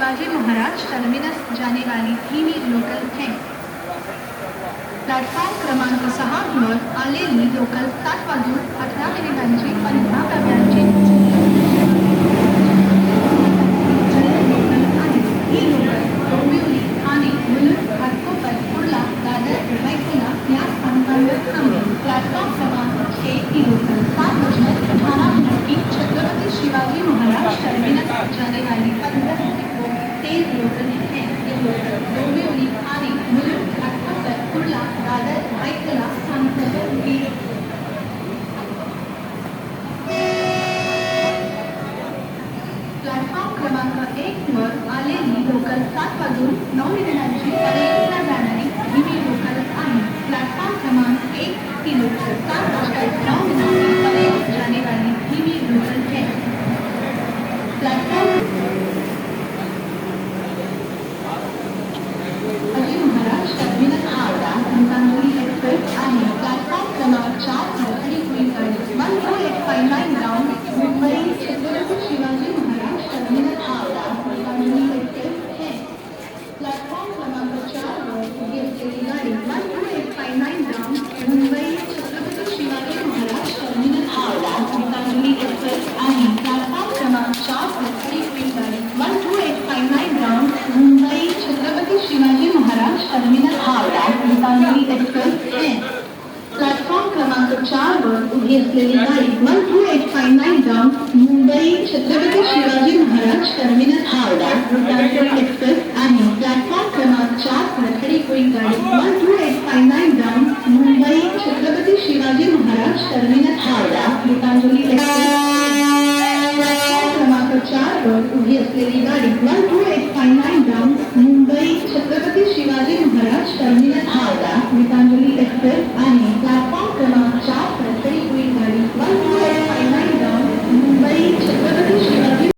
Shivaji Maharaj terminus जाने वाली धीमी लोकल ट्रेन। प्लॅटफॉर्म क्रमांक 6 वर आलेली लोकल 7 वाजून 18 मिनिटांची 15 डब्यांची ही लोकल डोंबिवली आणि मुलुंड घाटकोपर कुर्ला दादर मैथुना या स्थानकांवर थांबेल। प्लॅटफॉर्म क्रमांक 1 ही लोकल 7:18 की छत्रपति शिवाजी महाराज टर्मिनस जाने वाली 15 तेज लोकल है। ये लोकल डोंबिवली आणि मुलुंड घाटकोपर कुर्ला दादर मैथुना स्थानकांवर होगी। प्लॅटफॉर्म क्रमांक 1 वर आलेली लोकल 7 वाजून 9 मिनिटांची परेलला जाणारी धीमी लोकल आहे। प्लॅटफॉर्म क्रमांक 1 ही लोकल 7:09 मिनिटांची परेल जाने वाली धीमी लोकल है। Platform Shivaji Maharaj Terminus Howrah Gitanjali Express आहे। प्लॅटफॉर्म क्रमांक 4 वर खड़ी हुई गाड़ी 12859 ग्राउंड मुंबई छत्रपति शिवाजी महाराज टर्मिनस हावड़ा गीतांजलि एक्सप्रेस है। प्लॅटफॉर्म क्रमांक 4 वर उभी असलेली गाडी 12859 ग्राउंड मुंबई छत्रपति शिवाजी महाराज टर्मिनस हावड़ा गीतांजलि एक्सप्रेस आहे। प्लॅटफॉर्म क्रमांक 4 वर खड़ी हुई गाड़ी 12859 ग्राउंड मुंबई छत्रपति शिवाजी महाराज टर्मिनस हावड़ा गीतांजलि एक्सप्रेस है। प्लॅटफॉर्म क्रमांक 4 वर उभी असलेली गाडी 12859 ग्राउंड मुंबई छत्रपति शिवाजी महाराज टर्मिनस हावड़ा गीतांजलि एक्सप्रेस आहे। प्लॅटफॉर्म क्रमांक 4 वर खड़ी हुई गाड़ी 12859 ग्राउंड Mumbai Chhatrapati Shivaji Maharaj Terminus Howrah Gitanjali Express. Platform क्रमांक 4 वर उभी असलेली गाडी 12859 ग्राउंड मुंबई छत्रपति शिवाजी महाराज टर्मिनस हावड़ा गीतांजलि एक्सप्रेस आहे। प्लॅटफॉर्म